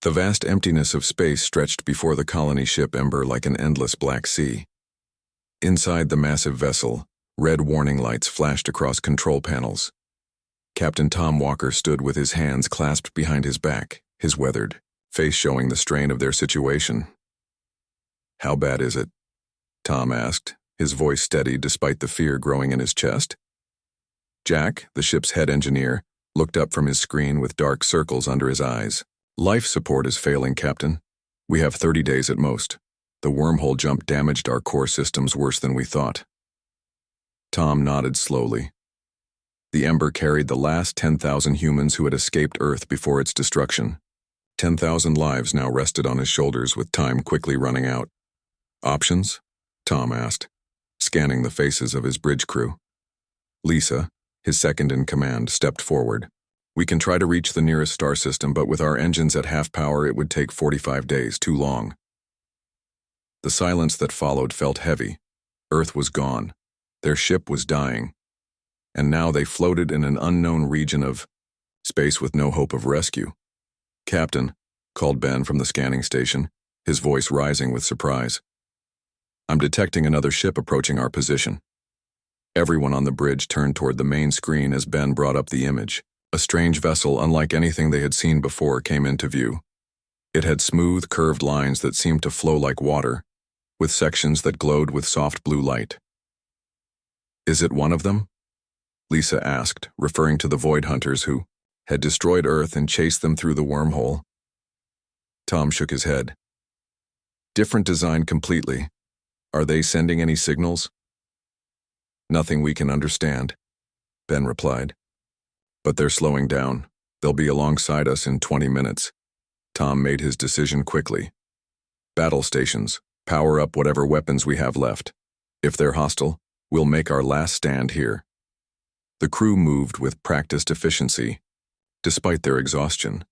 The vast emptiness of space stretched before the colony ship Ember like an endless black sea. Inside the massive vessel, red warning lights flashed across control panels. Captain Tom Walker stood with his hands clasped behind his back, his weathered face showing the strain of their situation. "How bad is it?" Tom asked, his voice steady despite the fear growing in his chest. Jack, the ship's head engineer, looked up from his screen with dark circles under his eyes. "Life support is failing, Captain. We have 30 days at most. The wormhole jump damaged our core systems worse than we thought." Tom nodded slowly. The Ember carried the last 10,000 humans who had escaped Earth before its destruction. 10,000 lives now rested on his shoulders with time quickly running out. "Options?" Tom asked, scanning the faces of his bridge crew. Lisa, his second in command, stepped forward. "We can try to reach the nearest star system, but with our engines at half power it would take 45 days, too long." The silence that followed felt heavy. Earth was gone. Their ship was dying. And now they floated in an unknown region of space with no hope of rescue. "Captain," called Ben from the scanning station, his voice rising with surprise. "I'm detecting another ship approaching our position." Everyone on the bridge turned toward the main screen as Ben brought up the image. A strange vessel unlike anything they had seen before came into view. It had smooth, curved lines that seemed to flow like water, with sections that glowed with soft blue light. "Is it one of them?" Lisa asked, referring to the Void Hunters who had destroyed Earth and chased them through the wormhole. Tom shook his head. "Different design completely. Are they sending any signals?" "Nothing we can understand," Ben replied. "But they're slowing down. They'll be alongside us in 20 minutes. Tom made his decision quickly. "Battle stations, power up whatever weapons we have left. If they're hostile, we'll make our last stand here." The crew moved with practiced efficiency, despite their exhaustion.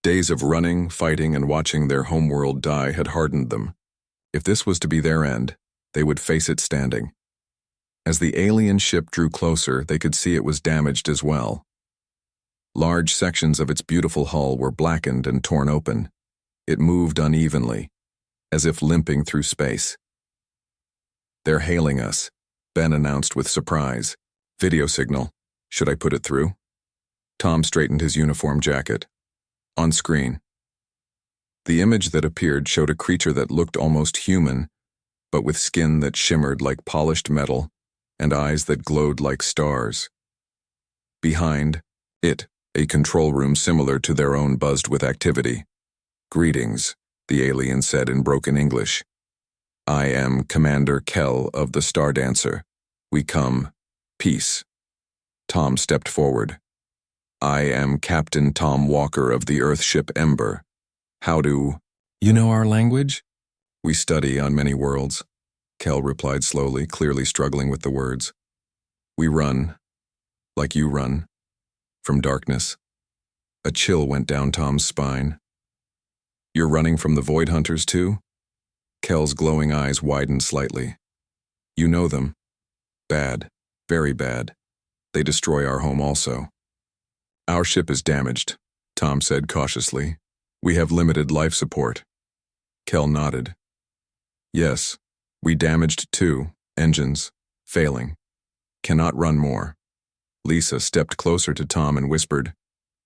Days of running, fighting, and watching their homeworld die had hardened them. If this was to be their end, they would face it standing. As the alien ship drew closer, they could see it was damaged as well. Large sections of its beautiful hull were blackened and torn open. It moved unevenly, as if limping through space. "They're hailing us," Ben announced with surprise. "Video signal. Should I put it through?" Tom straightened his uniform jacket. On screen. The image that appeared showed a creature that looked almost human, but with skin that shimmered like polished metal and eyes that glowed like stars. Behind it, a control room similar to their own buzzed with activity. "Greetings," the alien said in broken English. "I am Commander Kell of the Stardancer. We come. Peace." Tom stepped forward. "I am Captain Tom Walker of the Earthship Ember. How do—" "You know our language?" "We study on many worlds," Kell replied slowly, clearly struggling with the words. "We run, like you run, from darkness." A chill went down Tom's spine. "You're running from the Void Hunters too?" Kell's glowing eyes widened slightly. "You know them. Bad, very bad. They destroy our home also." "Our ship is damaged," Tom said cautiously. "We have limited life support." Kell nodded. "Yes, we damaged too. Engines, failing. Cannot run more." Lisa stepped closer to Tom and whispered,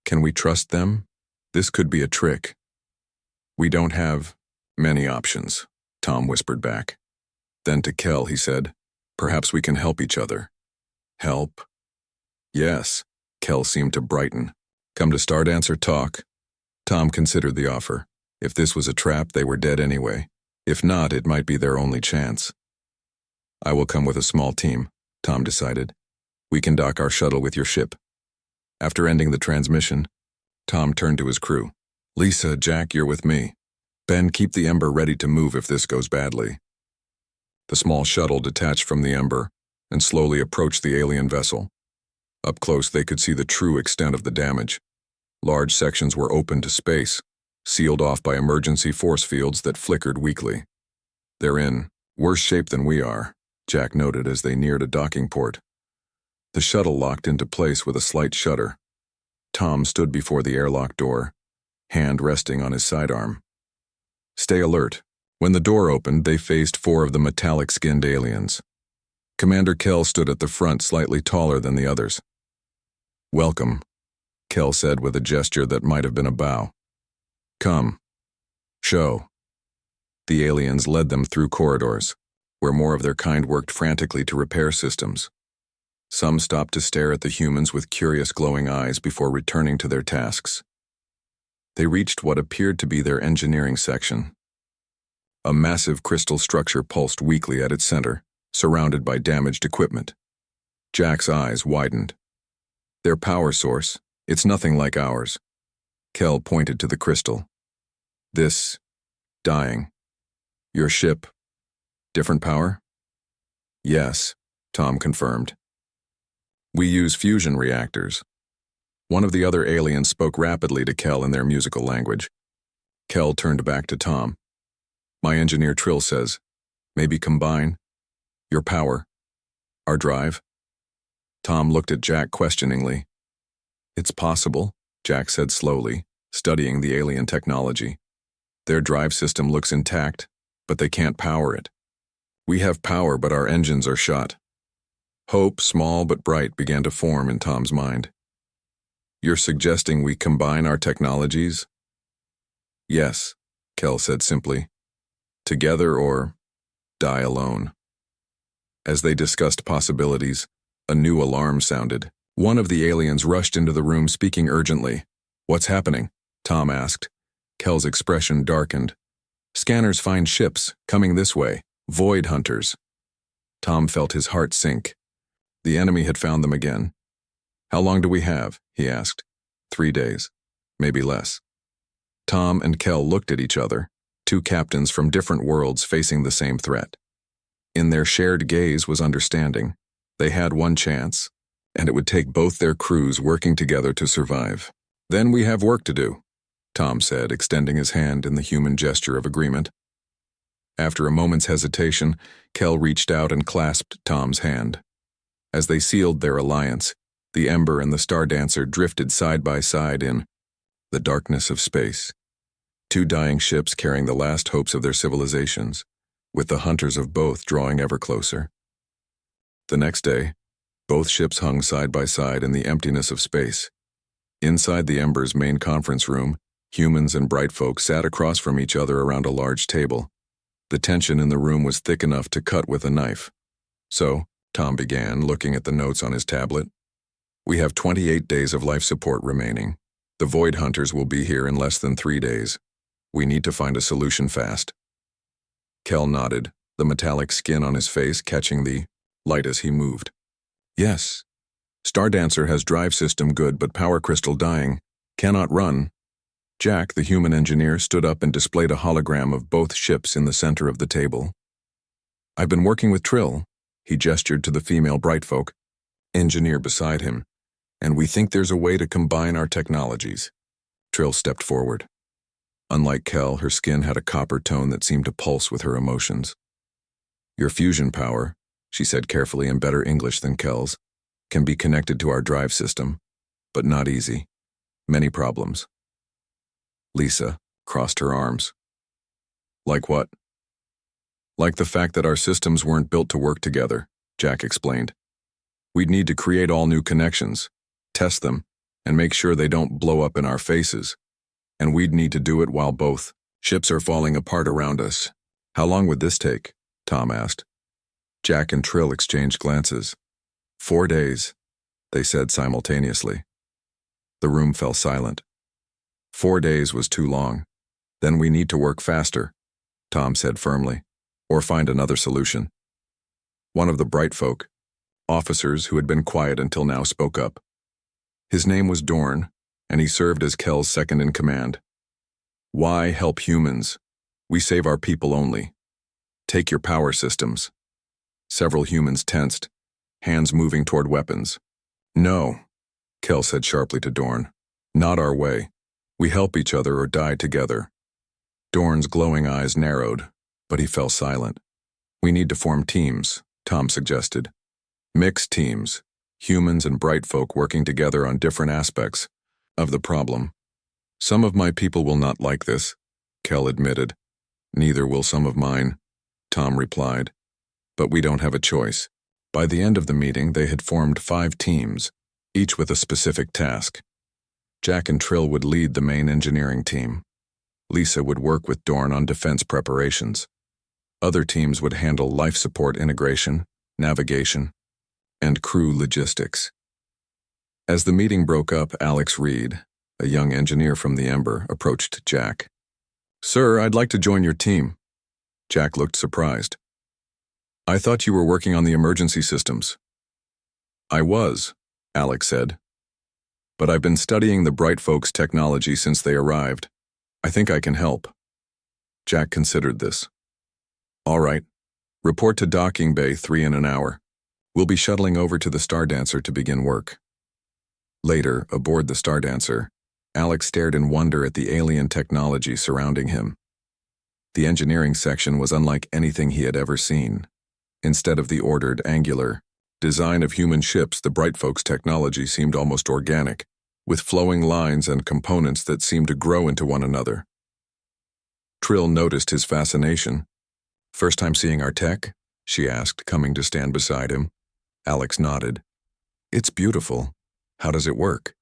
"Can we trust them? This could be a trick." "We don't have many options," Tom whispered back. Then to Kell he said, "Perhaps we can help each other." "Help?" "Yes." Kell seemed to brighten. "Come to Stardancer talk." Tom considered the offer. If this was a trap, they were dead anyway. If not, it might be their only chance. "I will come with a small team," Tom decided. "We can dock our shuttle with your ship." After ending the transmission, Tom turned to his crew. "Lisa, Jack, you're with me. Ben, keep the Ember ready to move if this goes badly." The small shuttle detached from the Ember and slowly approached the alien vessel. Up close, they could see the true extent of the damage. Large sections were open to space, sealed off by emergency force fields that flickered weakly. "They're in worse shape than we are," Jack noted as they neared a docking port. The shuttle locked into place with a slight shudder. Tom stood before the airlock door, hand resting on his sidearm. Stay alert. When the door opened, they faced 4 of the metallic-skinned aliens. Commander Kell stood at the front, slightly taller than the others. "Welcome," Kell said with a gesture that might have been a bow. "Come. Show." The aliens led them through corridors, where more of their kind worked frantically to repair systems. Some stopped to stare at the humans with curious glowing eyes before returning to their tasks. They reached what appeared to be their engineering section. A massive crystal structure pulsed weakly at its center, surrounded by damaged equipment. Jack's eyes widened. "Their power source, it's nothing like ours." Kell pointed to the crystal. "This, dying. Your ship, different power?" "Yes," Tom confirmed. "We use fusion reactors." One of the other aliens spoke rapidly to Kell in their musical language. Kell turned back to Tom. "My engineer Trill says, maybe combine your power, our drive." Tom looked at Jack questioningly. "It's possible," Jack said slowly, studying the alien technology. "Their drive system looks intact, but they can't power it. We have power, but our engines are shot." Hope, small but bright, began to form in Tom's mind. "You're suggesting we combine our technologies?" "Yes," Kell said simply. "Together or die alone." As they discussed possibilities, a new alarm sounded. One of the aliens rushed into the room speaking urgently. "What's happening?" Tom asked. Kell's expression darkened. "Scanners find ships, coming this way. Void hunters." Tom felt his heart sink. The enemy had found them again. "How long do we have?" he asked. 3 days. Maybe less." Tom and Kell looked at each other, 2 captains from different worlds facing the same threat. In their shared gaze was understanding. They had one chance, and it would take both their crews working together to survive. "Then we have work to do," Tom said, extending his hand in the human gesture of agreement. After a moment's hesitation, Kell reached out and clasped Tom's hand. As they sealed their alliance, the Ember and the Star Dancer drifted side by side in the darkness of space. 2 dying ships carrying the last hopes of their civilizations, with the hunters of both drawing ever closer. The next day, both ships hung side by side in the emptiness of space. Inside the Ember's main conference room, humans and bright folk sat across from each other around a large table. The tension in the room was thick enough to cut with a knife. "So," Tom began, looking at the notes on his tablet, "we have 28 days of life support remaining. The Void Hunters will be here in less than 3 days. We need to find a solution fast." Kell nodded, the metallic skin on his face catching the light as he moved. "Yes. Star Dancer has drive system good, but power crystal dying. Cannot run." Jack, the human engineer, stood up and displayed a hologram of both ships in the center of the table. "I've been working with Trill," he gestured to the female brightfolk, engineer beside him, "and we think there's a way to combine our technologies." Trill stepped forward. Unlike Kell, her skin had a copper tone that seemed to pulse with her emotions. "Your fusion power," she said carefully in better English than Kell's, "can be connected to our drive system, but not easy. Many problems." Lisa crossed her arms. "Like what?" "Like the fact that our systems weren't built to work together," Jack explained. "We'd need to create all new connections, test them, and make sure they don't blow up in our faces. And we'd need to do it while both ships are falling apart around us." "How long would this take?" Tom asked. Jack and Trill exchanged glances. 4 days, they said simultaneously. The room fell silent. 4 days was too long. "Then we need to work faster," Tom said firmly, "or find another solution." One of the bright folk, officers who had been quiet until now, spoke up. His name was Dorn, and he served as Kell's second in command. "Why help humans? We save our people only. Take your power systems." Several humans tensed, hands moving toward weapons. "No," Kell said sharply to Dorn. "Not our way. We help each other or die together." Dorn's glowing eyes narrowed, but he fell silent. "We need to form teams," Tom suggested. "Mixed teams, humans and bright folk working together on different aspects of the problem." Some of my people will not like this, Kel admitted. Neither will some of mine, Tom replied. But we don't have a choice. By the end of the meeting, they had formed 5 teams, each with a specific task. Jack and Trill would lead the main engineering team. Lisa would work with Dorn on defense preparations. Other teams would handle life support integration, navigation, and crew logistics. As the meeting broke up, Alex Reed, a young engineer from the Ember, approached Jack. "Sir, I'd like to join your team." Jack looked surprised. "I thought you were working on the emergency systems." "I was," Alex said. "But I've been studying the Bright Folks' technology since they arrived. I think I can help." Jack considered this. "All right. Report to Docking Bay 3 in an hour. We'll be shuttling over to the Stardancer to begin work." Later, aboard the Stardancer, Alex stared in wonder at the alien technology surrounding him. The engineering section was unlike anything he had ever seen. Instead of the ordered, angular design of human ships, the Bright Folks' technology seemed almost organic, with flowing lines and components that seemed to grow into one another. Trill noticed his fascination. "First time seeing our tech?" she asked, coming to stand beside him. Alex nodded. "It's beautiful. How does it work?"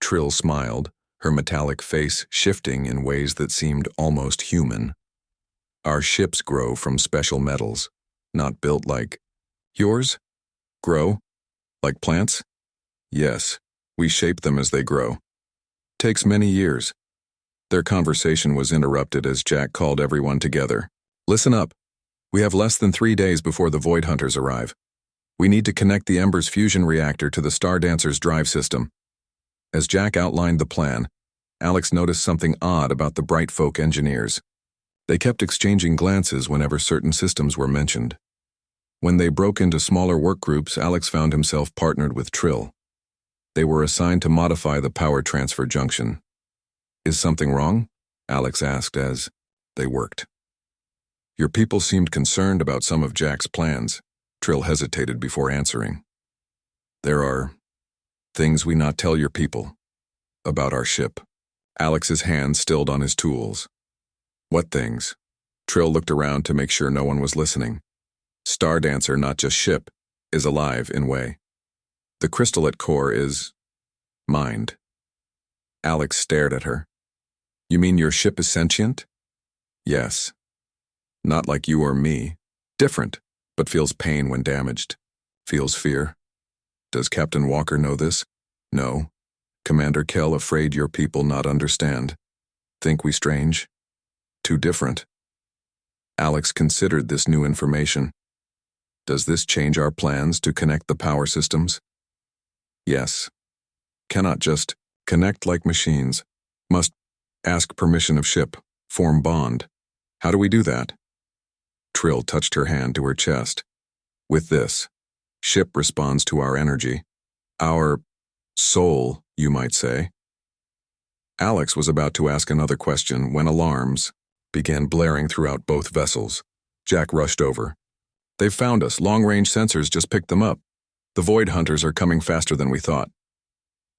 Trill smiled, her metallic face shifting in ways that seemed almost human. "Our ships grow from special metals, not built like..." "Yours? Grow? Like plants?" "Yes, we shape them as they grow. Takes many years." Their conversation was interrupted as Jack called everyone together. "Listen up. We have less than 3 days before the Void Hunters arrive. We need to connect the Ember's fusion reactor to the Stardancer's drive system." As Jack outlined the plan, Alex noticed something odd about the Bright Folk engineers. They kept exchanging glances whenever certain systems were mentioned. When they broke into smaller work groups, Alex found himself partnered with Trill. They were assigned to modify the power transfer junction. "Is something wrong?" Alex asked as they worked. "Your people seemed concerned about some of Jack's plans." Trill hesitated before answering. "There are things we not tell your people about our ship." Alex's hand stilled on his tools. "What things?" Trill looked around to make sure no one was listening. "Stardancer, not just ship, is alive in way. The crystal at core is mind." Alex stared at her. "You mean your ship is sentient?" "Yes. Not like you or me. Different, but feels pain when damaged. Feels fear. Does Captain Walker know this?" "No. Commander Kell afraid your people not understand. Think we strange? Too different." Alex considered this new information. "Does this change our plans to connect the power systems?" "Yes. Cannot just connect like machines. Must ask permission of ship, form bond. How do we do that?" Trill touched her hand to her chest. "With this, ship responds to our energy. Our soul, you might say." Alex was about to ask another question when alarms began blaring throughout both vessels. Jack rushed over. "They've found us. Long-range sensors just picked them up. The Void Hunters are coming faster than we thought."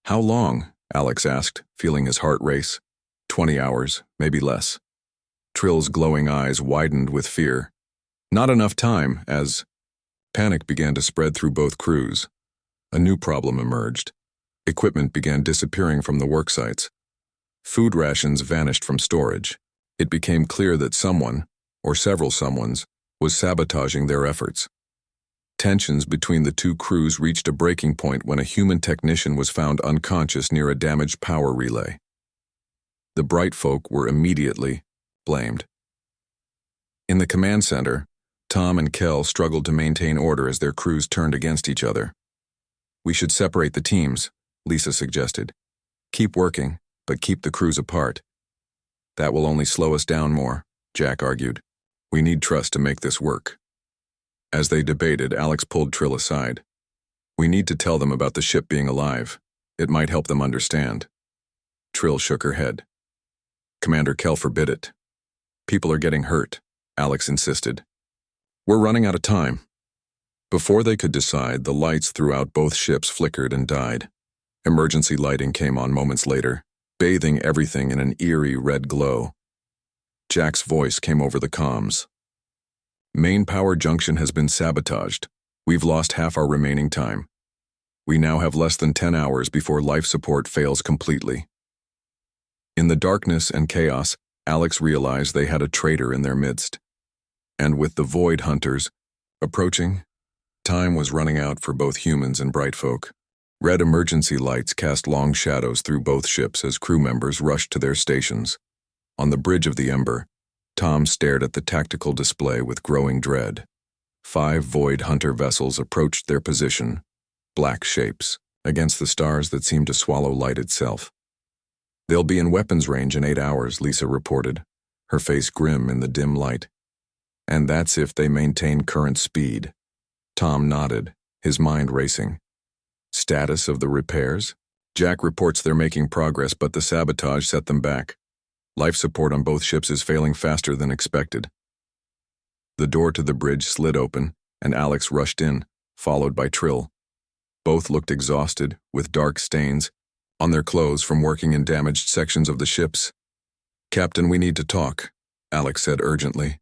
"How long?" Alex asked, feeling his heart race. 20 hours, maybe less." Trill's glowing eyes widened with fear. "Not enough time," as panic began to spread through both crews. A new problem emerged. Equipment began disappearing from the work sites. Food rations vanished from storage. It became clear that someone, or several someones, was sabotaging their efforts. Tensions between the two crews reached a breaking point when a human technician was found unconscious near a damaged power relay. The Bright Folk were immediately blamed. In the command center, Tom and Kell struggled to maintain order as their crews turned against each other. "We should separate the teams," Lisa suggested. "Keep working, but keep the crews apart." "That will only slow us down more," Jack argued. "We need trust to make this work." As they debated, Alex pulled Trill aside. "We need to tell them about the ship being alive. It might help them understand." Trill shook her head. "Commander Kell forbid it. People are getting hurt," Alex insisted. "We're running out of time." Before they could decide, the lights throughout both ships flickered and died. Emergency lighting came on moments later, bathing everything in an eerie red glow. Jack's voice came over the comms. Main power junction has been sabotaged. We've lost half our remaining time. We now have less than 10 hours before life support fails completely. In the darkness and chaos, Alex realized they had a traitor in their midst. And with the Void Hunters approaching, time was running out for both humans and bright folk. Red emergency lights cast long shadows through both ships as crew members rushed to their stations. On the bridge of the Ember, Tom stared at the tactical display with growing dread. 5 Void Hunter vessels approached their position, black shapes, against the stars that seemed to swallow light itself. "They'll be in weapons range in 8 hours, Lisa reported, her face grim in the dim light. "And that's if they maintain current speed." Tom nodded, his mind racing. "Status of the repairs?" "Jack reports they're making progress, but the sabotage set them back. Life support on both ships is failing faster than expected." The door to the bridge slid open, and Alex rushed in, followed by Trill. Both looked exhausted, with dark stains on their clothes from working in damaged sections of the ships. "Captain, we need to talk," Alex said urgently.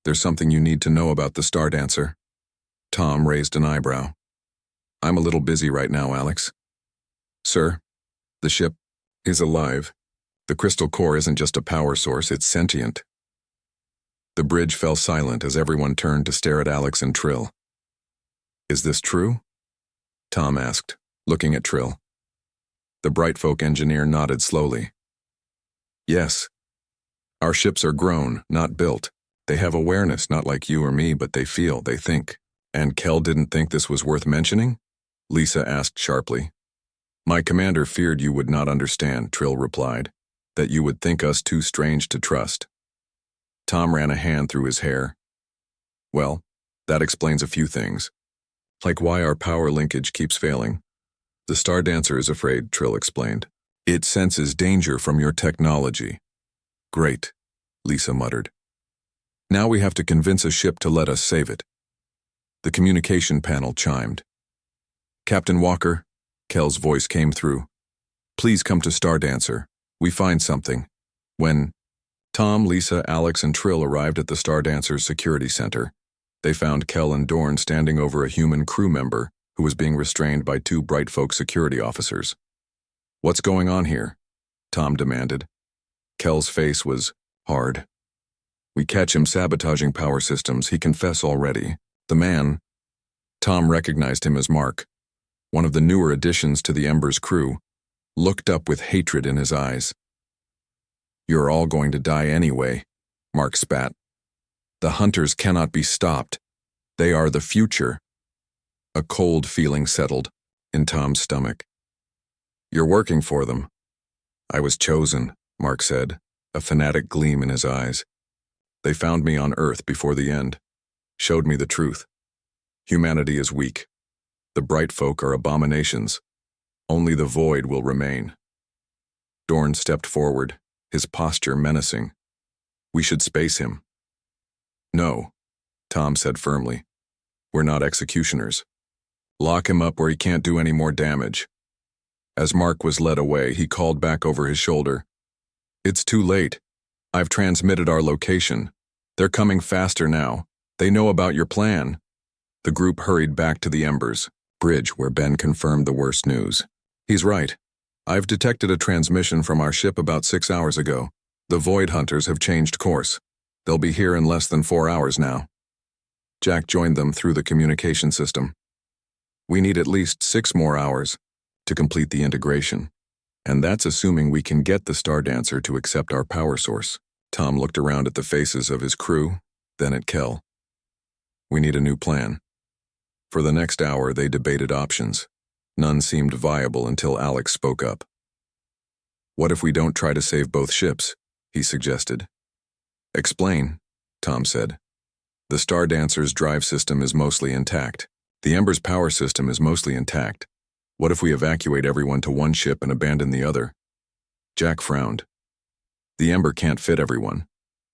"There's something you need to know about the Stardancer." Tom raised an eyebrow. "I'm a little busy right now, Alex." "Sir, the ship is alive. The crystal core isn't just a power source, it's sentient." The bridge fell silent as everyone turned to stare at Alex and Trill. "Is this true?" Tom asked, looking at Trill. The Brightfolk engineer nodded slowly. "Yes. Our ships are grown, not built. They have awareness, not like you or me, but they feel, they think." "And Kel didn't think this was worth mentioning?" Lisa asked sharply. "My commander feared you would not understand," Trill replied, "that you would think us too strange to trust." Tom ran a hand through his hair. "Well, that explains a few things. Like why our power linkage keeps failing." "The Stardancer is afraid," Trill explained. "It senses danger from your technology." "Great," Lisa muttered. "Now we have to convince a ship to let us save it." The communication panel chimed. "Captain Walker," Kel's voice came through. "Please come to Stardancer. We find something." When Tom, Lisa, Alex, and Trill arrived at the Stardancer's security center, they found Kel and Dorn standing over a human crew member who was being restrained by 2 Brightfolk security officers. "What's going on here?" Tom demanded. Kel's face was hard. "We catch him sabotaging power systems, he confess already. The man—" Tom recognized him as Mark, one of the newer additions to the Ember's crew, looked up with hatred in his eyes. "You're all going to die anyway," Mark spat. "The Hunters cannot be stopped. They are the future." A cold feeling settled in Tom's stomach. "You're working for them." "I was chosen," Mark said, a fanatic gleam in his eyes. "They found me on Earth before the end, showed me the truth. Humanity is weak. The Brightfolk are abominations. Only the Void will remain." Dorn stepped forward, his posture menacing. "We should space him." "No," Tom said firmly. "We're not executioners. Lock him up where he can't do any more damage." As Mark was led away, he called back over his shoulder. "It's too late. I've transmitted our location. They're coming faster now. They know about your plan." The group hurried back to the Embers bridge where Ben confirmed the worst news. "He's right. I've detected a transmission from our ship about 6 hours ago. The Void Hunters have changed course. They'll be here in less than 4 hours now." Jack joined them through the communication system. "We need at least 6 more hours to complete the integration. And that's assuming we can get the Stardancer to accept our power source." Tom looked around at the faces of his crew, then at Kel. "We need a new plan." For the next hour, they debated options. None seemed viable until Alex spoke up. "What if we don't try to save both ships?" he suggested. "Explain," Tom said. "The Stardancer's drive system is mostly intact. The Ember's power system is mostly intact. What if we evacuate everyone to one ship and abandon the other?" Jack frowned. "The Ember can't fit everyone,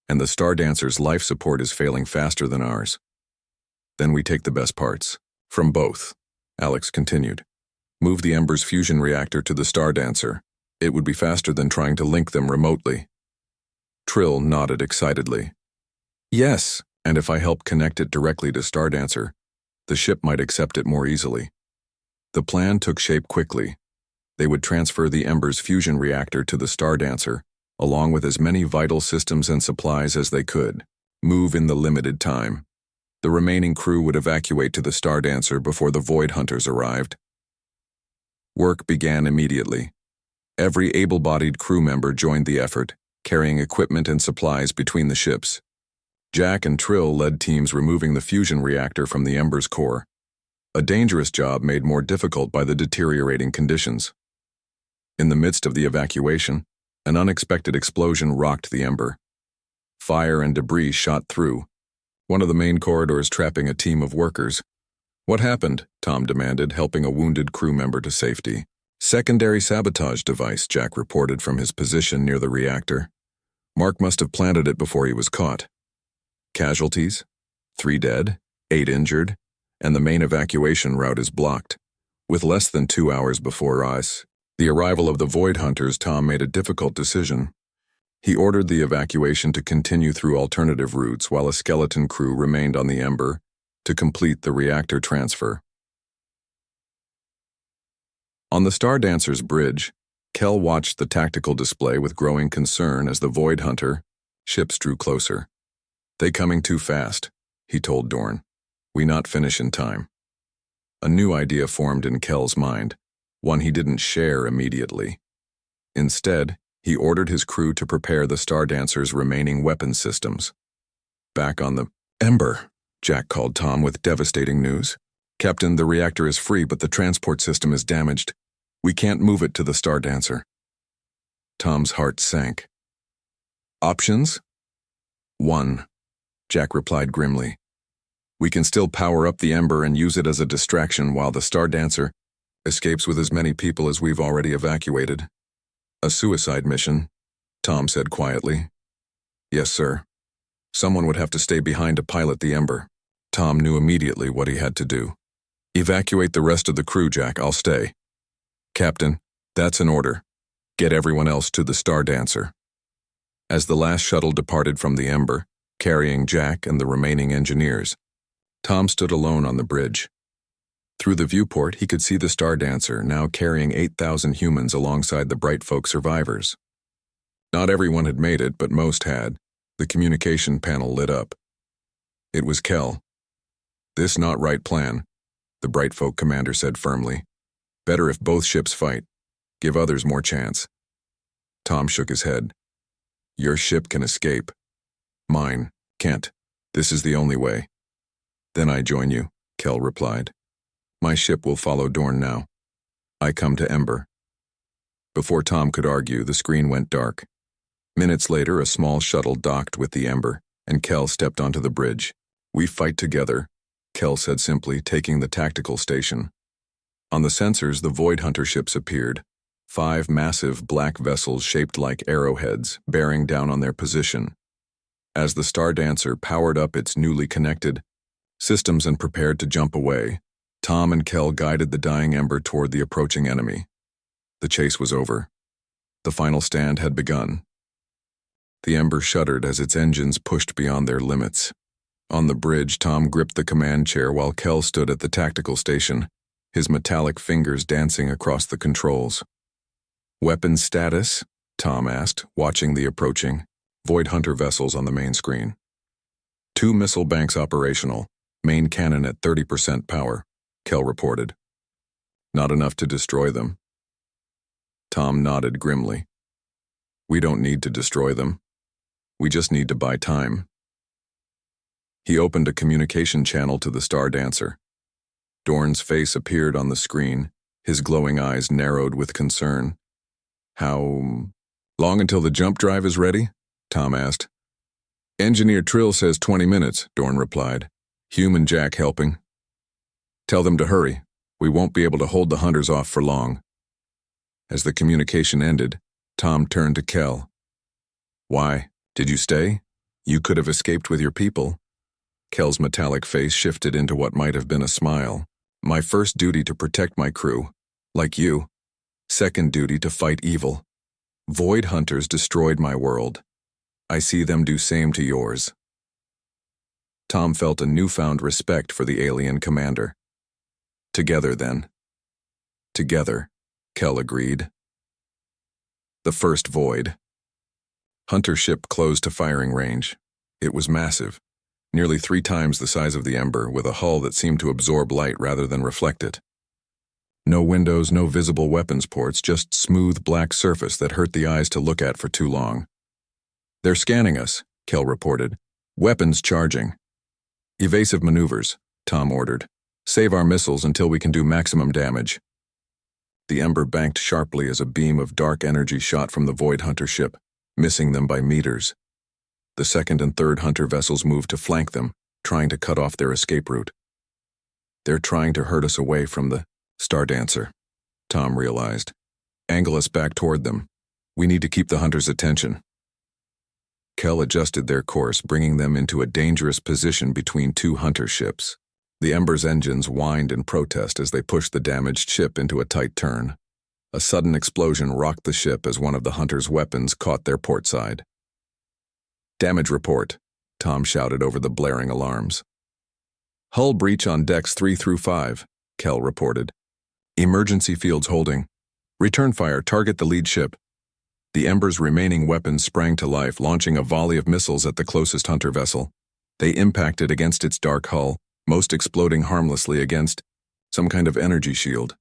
and the Stardancer's life support is failing faster than ours." "Then we take the best parts. From both," Alex continued. "Move the Ember's fusion reactor to the Stardancer. It would be faster than trying to link them remotely. Trill nodded excitedly. Yes, and if I help connect it directly to Stardancer, the ship might accept it more easily. The plan took shape quickly. They would transfer the Ember's fusion reactor to the Stardancer, along with as many vital systems and supplies as they could, move in the limited time. The remaining crew would evacuate to the Stardancer before the Void Hunters arrived. Work began immediately. Every able-bodied crew member joined the effort, carrying equipment and supplies between the ships. Jack and Trill led teams removing the fusion reactor from the Ember's core, a dangerous job made more difficult by the deteriorating conditions. In the midst of the evacuation, an unexpected explosion rocked the Ember. Fire and debris shot through, one of the main corridors trapping a team of workers. What happened? Tom demanded, helping a wounded crew member to safety. Secondary sabotage device, Jack reported from his position near the reactor. Mark must have planted it before he was caught. Casualties? 3 dead, 8 injured, and the main evacuation route is blocked. With less than 2 hours before the arrival of the Void Hunters, Tom made a difficult decision. He ordered the evacuation to continue through alternative routes while a skeleton crew remained on the Ember to complete the reactor transfer. On the Stardancer's bridge, Kel watched the tactical display with growing concern as the Void Hunter ships drew closer. "They coming too fast," he told Dorn. "We not finish in time." A new idea formed in Kel's mind, one he didn't share immediately. Instead, he ordered his crew to prepare the Stardancer's remaining weapon systems. Back on the Ember, Jack called Tom with devastating news. "Captain, the reactor is free, but the transport system is damaged. We can't move it to the Stardancer." Tom's heart sank. "Options?" "1," Jack replied grimly. "We can still power up the Ember and use it as a distraction while the Stardancer escapes with as many people as we've already evacuated." "A suicide mission," Tom said quietly. "Yes, sir. Someone would have to stay behind to pilot the Ember." Tom knew immediately what he had to do. "Evacuate the rest of the crew, Jack. I'll stay." "Captain, that's an order. Get everyone else to the Stardancer." As the last shuttle departed from the Ember, carrying Jack and the remaining engineers, Tom stood alone on the bridge. Through the viewport, he could see the Stardancer now carrying 8,000 humans alongside the Bright Folk survivors. Not everyone had made it, but most had. The communication panel lit up. It was Kel. "This not right plan," the Bright Folk commander said firmly. "Better if both ships fight. Give others more chance." Tom shook his head. "Your ship can escape. Mine can't. This is the only way." "Then I join you," Kel replied. "My ship will follow Dorn now. I come to Ember." Before Tom could argue, the screen went dark. Minutes later, a small shuttle docked with the Ember, and Kel stepped onto the bridge. "We fight together," Kel said simply, taking the tactical station. On the sensors, the Void Hunter ships appeared, 5 massive black vessels shaped like arrowheads, bearing down on their position. As the Stardancer powered up its newly connected systems and prepared to jump away, Tom and Kel guided the dying Ember toward the approaching enemy. The chase was over. The final stand had begun. The Ember shuddered as its engines pushed beyond their limits. On the bridge, Tom gripped the command chair while Kel stood at the tactical station, his metallic fingers dancing across the controls. "Weapon status?" Tom asked, watching the approaching Void Hunter vessels on the main screen. 2 missile banks operational, main cannon at 30% power, Kel reported. "Not enough to destroy them." Tom nodded grimly. "We don't need to destroy them. We just need to buy time." He opened a communication channel to the Stardancer. Dorn's face appeared on the screen, his glowing eyes narrowed with concern. "How long until the jump drive is ready?" Tom asked. "Engineer Trill says 20 minutes, Dorn replied. "Hume and Jack helping." "Tell them to hurry. We won't be able to hold the hunters off for long." As the communication ended, Tom turned to Kel. "Why? Did you stay? You could have escaped with your people." Kel's metallic face shifted into what might have been a smile. "My first duty to protect my crew. Like you. Second duty to fight evil." Void hunters destroyed my world. I see them do same to yours. Tom felt a newfound respect for the alien commander. Together, then. Together, Kel agreed. The first void. Hunter ship closed to firing range. It was massive, nearly 3 times the size of the Ember, with a hull that seemed to absorb light rather than reflect it. No windows, no visible weapons ports, just smooth black surface that hurt the eyes to look at for too long. They're scanning us, Kel reported. Weapons charging. Evasive maneuvers, Tom ordered. Save our missiles until we can do maximum damage. The Ember banked sharply as a beam of dark energy shot from the Void Hunter ship, missing them by meters. The second and third Hunter vessels moved to flank them, trying to cut off their escape route. They're trying to hurt us away from the Stardancer, Tom realized. Angle us back toward them. We need to keep the Hunters' attention. Kel adjusted their course, bringing them into a dangerous position between 2 Hunter ships. The Ember's engines whined in protest as they pushed the damaged ship into a tight turn. A sudden explosion rocked the ship as one of the Hunter's weapons caught their port side. Damage report, Tom shouted over the blaring alarms. Hull breach on decks 3 through 5, Kel reported. Emergency fields holding. Return fire, target the lead ship. The Ember's remaining weapons sprang to life, launching a volley of missiles at the closest Hunter vessel. They impacted against its dark hull, most exploding harmlessly against some kind of energy shield.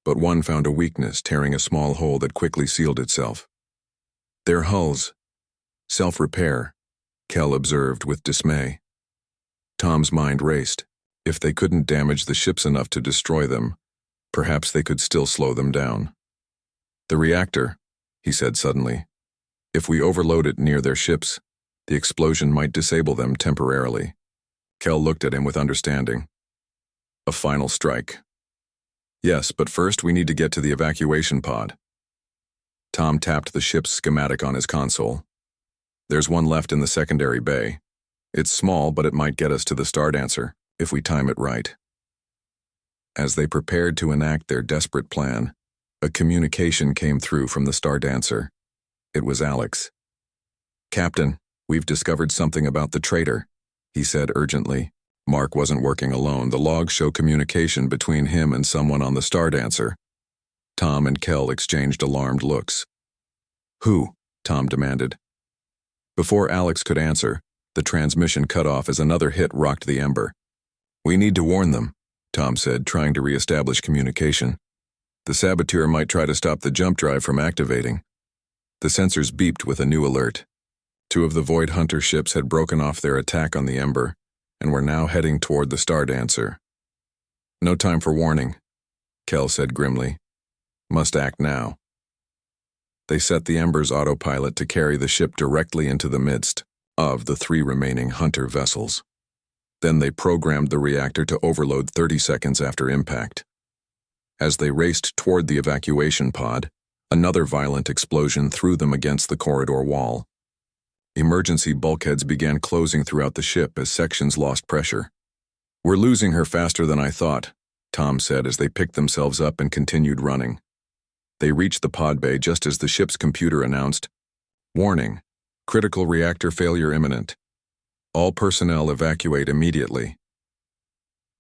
But one found a weakness, tearing a small hole that quickly sealed itself. Their hulls. Self-repair, Kel observed with dismay. Tom's mind raced. If they couldn't damage the ships enough to destroy them, perhaps they could still slow them down. The reactor, he said suddenly. If we overload it near their ships, the explosion might disable them temporarily. Kel looked at him with understanding. A final strike. Yes, but first we need to get to the evacuation pod. Tom tapped the ship's schematic on his console. There's one left in the secondary bay. It's small, but it might get us to the Stardancer, if we time it right. As they prepared to enact their desperate plan, a communication came through from the Stardancer. It was Alex. Captain, we've discovered something about the traitor, he said urgently. Mark wasn't working alone. The logs show communication between him and someone on the Stardancer. Tom and Kel exchanged alarmed looks. Who? Tom demanded. Before Alex could answer, the transmission cut off as another hit rocked the Ember. We need to warn them, Tom said, trying to re-establish communication. The saboteur might try to stop the jump drive from activating. The sensors beeped with a new alert. 2 of the Void Hunter ships had broken off their attack on the Ember and were now heading toward the Stardancer. No time for warning, Kel said grimly. Must act now. They set the Ember's autopilot to carry the ship directly into the midst of the 3 remaining Hunter vessels. Then they programmed the reactor to overload 30 seconds after impact. As they raced toward the evacuation pod, another violent explosion threw them against the corridor wall. Emergency bulkheads began closing throughout the ship as sections lost pressure. We're losing her faster than I thought, Tom said as they picked themselves up and continued running. They reached the pod bay just as the ship's computer announced, Warning, critical reactor failure imminent. All personnel evacuate immediately.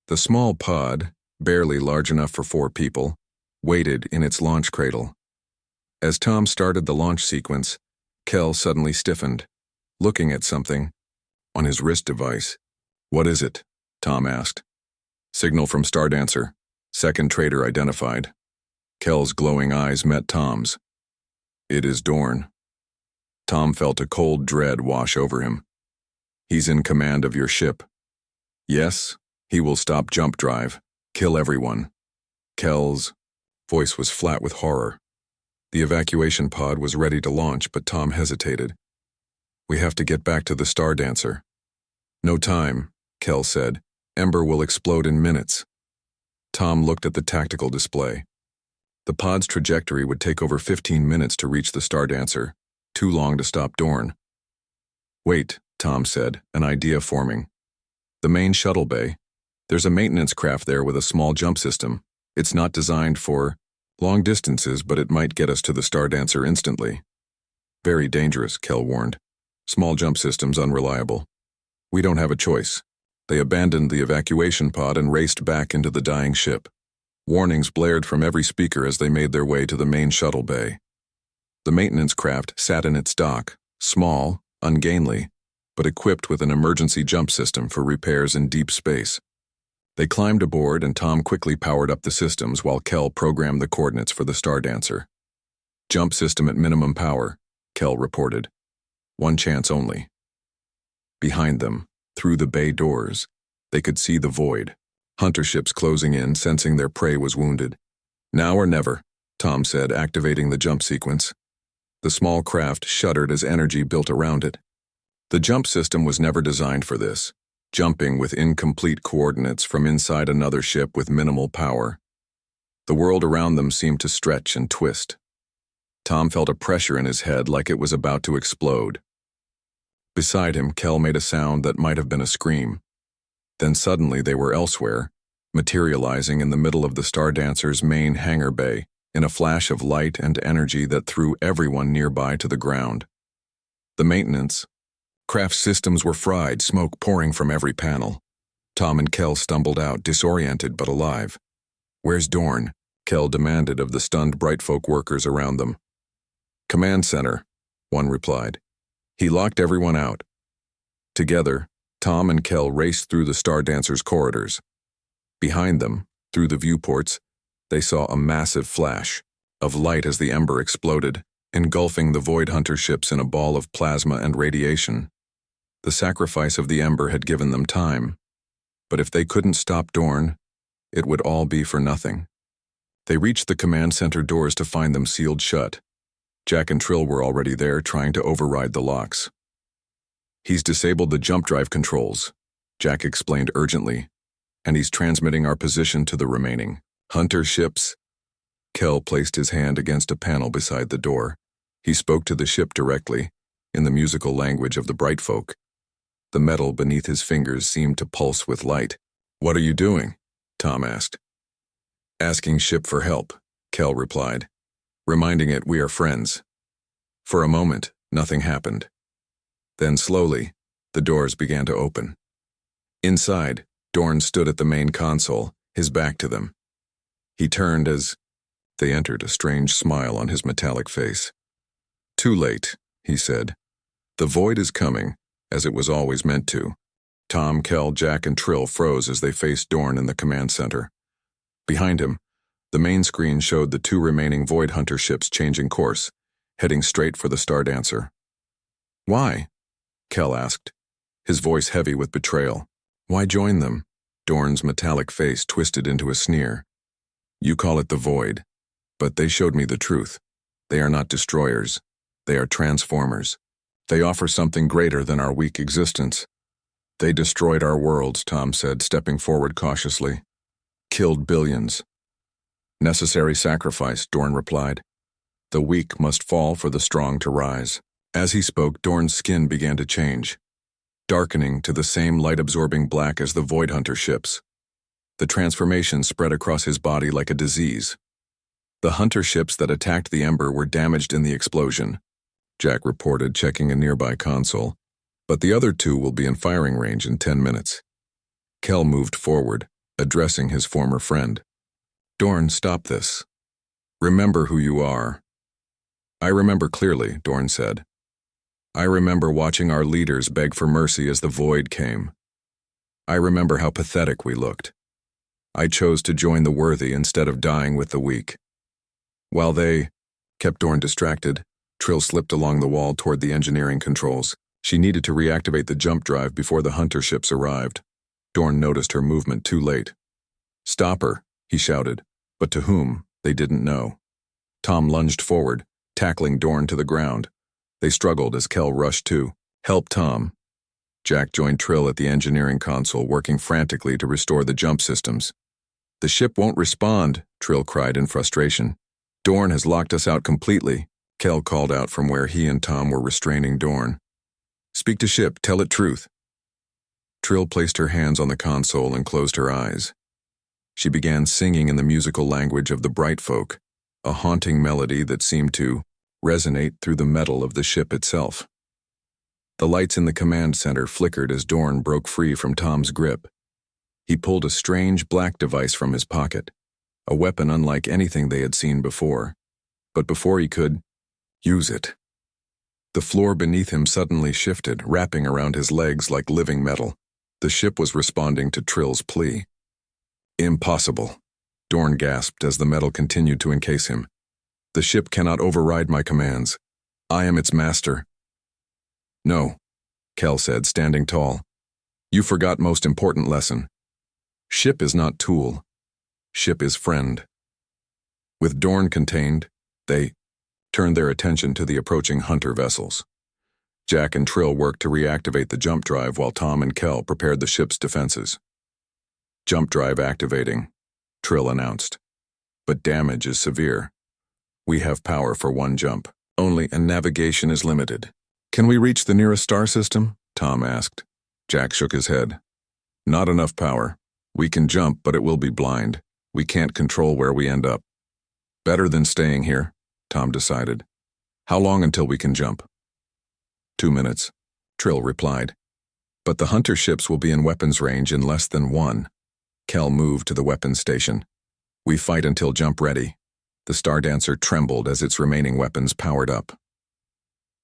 The small pod, barely large enough for 4 people, waited in its launch cradle. As Tom started the launch sequence, Kel suddenly stiffened, looking at something on his wrist device. What is it? Tom asked. Signal from Stardancer. Second traitor identified. Kel's glowing eyes met Tom's. It is Dorn. Tom felt a cold dread wash over him. He's in command of your ship. Yes, he will stop jump drive, kill everyone. Kel's voice was flat with horror. The evacuation pod was ready to launch, but Tom hesitated. We have to get back to the Stardancer. No time, Kel said. Ember will explode in minutes. Tom looked at the tactical display. The pod's trajectory would take over 15 minutes to reach the Stardancer, too long to stop Dorn. Wait, Tom said, an idea forming. The main shuttle bay. There's a maintenance craft there with a small jump system. It's not designed for long distances, but it might get us to the Stardancer instantly. Very dangerous, Kel warned. Small jump systems unreliable. We don't have a choice. They abandoned the evacuation pod and raced back into the dying ship. Warnings blared from every speaker as they made their way to the main shuttle bay. The maintenance craft sat in its dock, small, ungainly, but equipped with an emergency jump system for repairs in deep space. They climbed aboard and Tom quickly powered up the systems while Kel programmed the coordinates for the Stardancer. Jump system at minimum power, Kel reported. One chance only. Behind them, through the bay doors, they could see the void. Hunter ships closing in, sensing their prey was wounded. Now or never, Tom said, activating the jump sequence. The small craft shuddered as energy built around it. The jump system was never designed for this, jumping with incomplete coordinates from inside another ship with minimal power. The world around them seemed to stretch and twist. Tom felt a pressure in his head like it was about to explode. Beside him, Kel made a sound that might have been a scream. Then suddenly they were elsewhere, materializing in the middle of the Stardancer's main hangar bay, in a flash of light and energy that threw everyone nearby to the ground. The maintenance craft systems were fried, smoke pouring from every panel. Tom and Kel stumbled out, disoriented but alive. "Where's Dorn?" Kel demanded of the stunned Brightfolk workers around them. "Command center," one replied. "He locked everyone out." Together, Tom and Kel raced through the Stardancer's corridors. Behind them, through the viewports, they saw a massive flash of light as the Ember exploded, engulfing the Void Hunter ships in a ball of plasma and radiation. The sacrifice of the Ember had given them time, but if they couldn't stop Dorn, it would all be for nothing. They reached the command center doors to find them sealed shut. Jack and Trill were already there, trying to override the locks. "He's disabled the jump drive controls," Jack explained urgently, "and he's transmitting our position to the remaining Hunter ships." Kel placed his hand against a panel beside the door. He spoke to the ship directly, in the musical language of the Brightfolk. The metal beneath his fingers seemed to pulse with light. "What are you doing?" Tom asked. "Asking ship for help," Kel replied, reminding it we are friends. For a moment, nothing happened. Then slowly, the doors began to open. Inside, Dorn stood at the main console, his back to them. He turned as they entered, a strange smile on his metallic face. "Too late," he said. "The void is coming, as it was always meant to." Tom, Kel, Jack, and Trill froze as they faced Dorn in the command center. Behind him, the main screen showed the two remaining Void Hunter ships changing course, heading straight for the Stardancer. "Why?" Kel asked, his voice heavy with betrayal. "Why join them?" Dorn's metallic face twisted into a sneer. "You call it the Void, but they showed me the truth. They are not destroyers. They are transformers. They offer something greater than our weak existence." "They destroyed our worlds," Tom said, stepping forward cautiously. "Killed billions." "Necessary sacrifice," Dorn replied. "The weak must fall for the strong to rise." As he spoke, Dorn's skin began to change, darkening to the same light-absorbing black as the Void Hunter ships. The transformation spread across his body like a disease. "The Hunter ships that attacked the Ember were damaged in the explosion," Jack reported, checking a nearby console. "But the other two will be in firing range in 10 minutes. Kel moved forward, addressing his former friend. "Dorn, stop this. Remember who you are." "I remember clearly," Dorn said. "I remember watching our leaders beg for mercy as the void came. I remember how pathetic we looked. I chose to join the worthy instead of dying with the weak." While they kept Dorn distracted, Trill slipped along the wall toward the engineering controls. She needed to reactivate the jump drive before the Hunter ships arrived. Dorn noticed her movement too late. "Stop her," he shouted, but to whom, they didn't know. Tom lunged forward, tackling Dorn to the ground. They struggled as Kel rushed to help Tom. Jack joined Trill at the engineering console, working frantically to restore the jump systems. "The ship won't respond," Trill cried in frustration. "Dorn has locked us out completely," Kel called out from where he and Tom were restraining Dorn. "Speak to ship, tell it truth." Trill placed her hands on the console and closed her eyes. She began singing in the musical language of the Brightfolk, a haunting melody that seemed to resonate through the metal of the ship itself. The lights in the command center flickered as Dorn broke free from Tom's grip. He pulled a strange black device from his pocket, a weapon unlike anything they had seen before. But before he could use it, the floor beneath him suddenly shifted, wrapping around his legs like living metal. The ship was responding to Trill's plea. "Impossible," Dorn gasped as the metal continued to encase him. "The ship cannot override my commands. I am its master." "No," Kel said, standing tall. "You forgot most important lesson. Ship is not tool. Ship is friend." With Dorn contained, they turned their attention to the approaching hunter vessels. Jack and Trill worked to reactivate the jump drive while Tom and Kel prepared the ship's defenses. "Jump drive activating," Trill announced. "But damage is severe. We have power for one jump only, and navigation is limited." "Can we reach the nearest star system?" Tom asked. Jack shook his head. "Not enough power. We can jump, but it will be blind. We can't control where we end up." "Better than staying here," Tom decided. "How long until we can jump?" 2 minutes, Trill replied. "But the hunter ships will be in weapons range in less than 1. Kel moved to the weapons station. "We fight until jump ready." The Stardancer trembled as its remaining weapons powered up.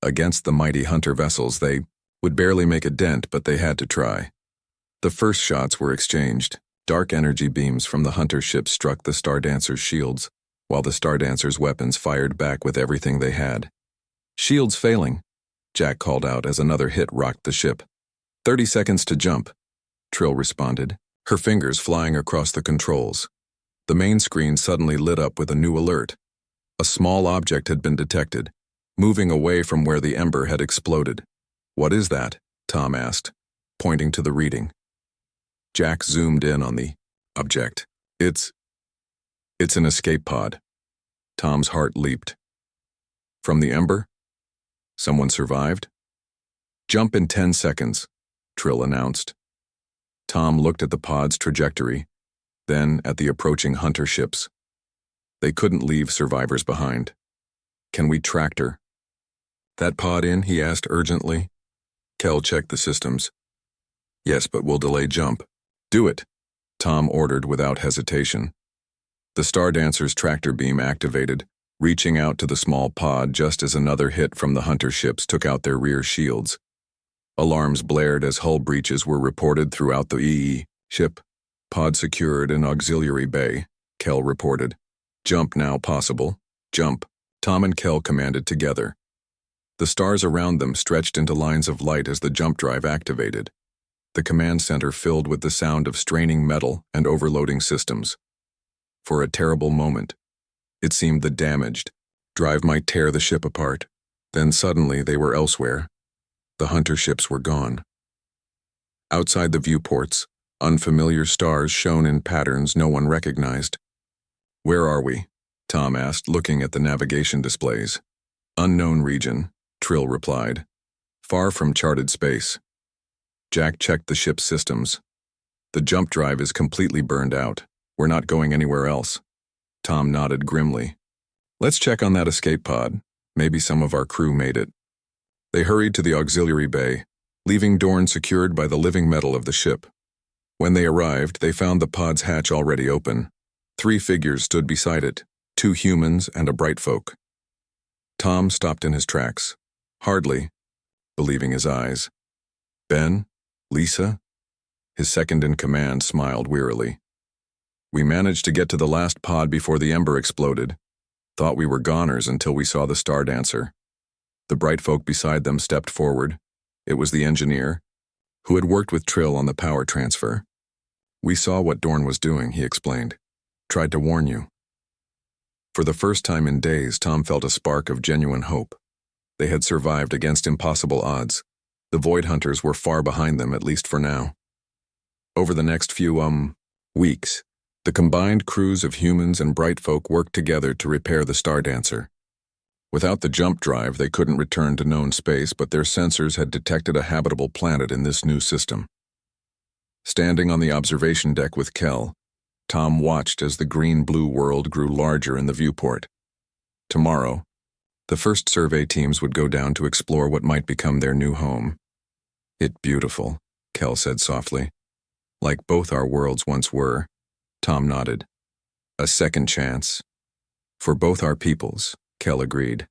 Against the mighty hunter vessels, they would barely make a dent, but they had to try. The first shots were exchanged. Dark energy beams from the hunter ships struck the Stardancer's shields, while the Stardancer's weapons fired back with everything they had. "Shields failing," Jack called out as another hit rocked the ship. 30 seconds to jump," Trill responded, her fingers flying across the controls. The main screen suddenly lit up with a new alert. A small object had been detected, moving away from where the ember had exploded. "What is that?" Tom asked, pointing to the reading. Jack zoomed in on the object. It's an escape pod." Tom's heart leaped. "From the ember? Someone survived?" "Jump in 10 seconds, Trill announced. Tom looked at the pod's trajectory, then at the approaching hunter ships. They couldn't leave survivors behind. "Can we tractor that pod in?" he asked urgently. Kel checked the systems. "Yes, but we'll delay jump." "Do it," Tom ordered without hesitation. The Stardancer's tractor beam activated, reaching out to the small pod just as another hit from the hunter ships took out their rear shields. Alarms blared as hull breaches were reported throughout the ship. "Pod secured in auxiliary bay," Kel reported. "Jump now possible. Jump," Tom and Kel commanded together. The stars around them stretched into lines of light as the jump drive activated. The command center filled with the sound of straining metal and overloading systems. For a terrible moment, it seemed the damaged drive might tear the ship apart. Then suddenly they were elsewhere. The hunter ships were gone. Outside the viewports, unfamiliar stars shone in patterns no one recognized. "Where are we?" Tom asked, looking at the navigation displays. "Unknown region," Trill replied. "Far from charted space." Jack checked the ship's systems. "The jump drive is completely burned out. We're not going anywhere else." Tom nodded grimly. "Let's check on that escape pod. Maybe some of our crew made it." They hurried to the auxiliary bay, leaving Dorn secured by the living metal of the ship. When they arrived, they found the pod's hatch already open. 3 figures stood beside it, 2 humans and a bright folk. Tom stopped in his tracks, hardly believing his eyes. "Ben? Lisa?" His second-in-command smiled wearily. "We managed to get to the last pod before the ember exploded. Thought we were goners until we saw the Stardancer." The bright folk beside them stepped forward. It was the engineer, who had worked with Trill on the power transfer. "We saw what Dorn was doing," he explained. "Tried to warn you." For the first time in days, Tom felt a spark of genuine hope. They had survived against impossible odds. The Void Hunters were far behind them, at least for now. Over the next few, weeks, the combined crews of humans and bright folk worked together to repair the Stardancer. Without the jump drive, they couldn't return to known space, but their sensors had detected a habitable planet in this new system. Standing on the observation deck with Kel, Tom watched as the green-blue world grew larger in the viewport. Tomorrow, The first survey teams would go down to explore what might become their new home. "It's beautiful," Kel said softly. "Like both our worlds once were." Tom nodded. "A second chance." "For both our peoples," Kel agreed.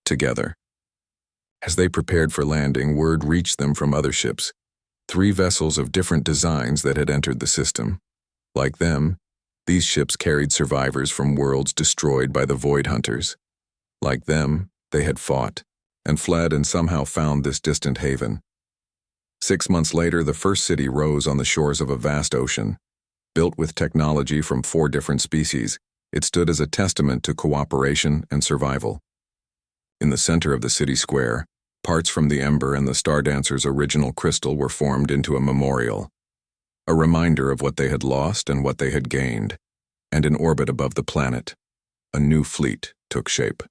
"Together." As they prepared for landing, word reached them from other ships. 3 vessels of different designs that had entered the system. Like them, these ships carried survivors from worlds destroyed by the Void Hunters. Like them, they had fought and fled and somehow found this distant haven. 6 months later, the first city rose on the shores of a vast ocean. Built with technology from 4 different species, it stood as a testament to cooperation and survival. In the center of the city square, parts from the Ember and the Stardancer's original crystal were formed into a memorial. A reminder of what they had lost and what they had gained. And in orbit above the planet, a new fleet took shape.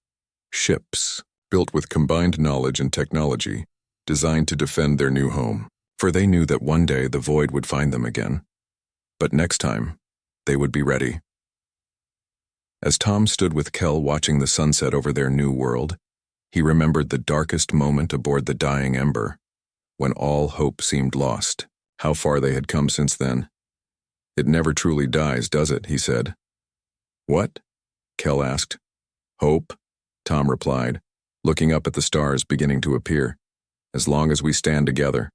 Ships, built with combined knowledge and technology, designed to defend their new home, for they knew that one day the Void would find them again. But next time, they would be ready. As Tom stood with Kel watching the sunset over their new world, he remembered the darkest moment aboard the dying Ember, when all hope seemed lost. How far they had come since then. "It never truly dies, does it?" he said. "What?" Kel asked. "Hope," Tom replied, looking up at the stars beginning to appear. "As long as we stand together."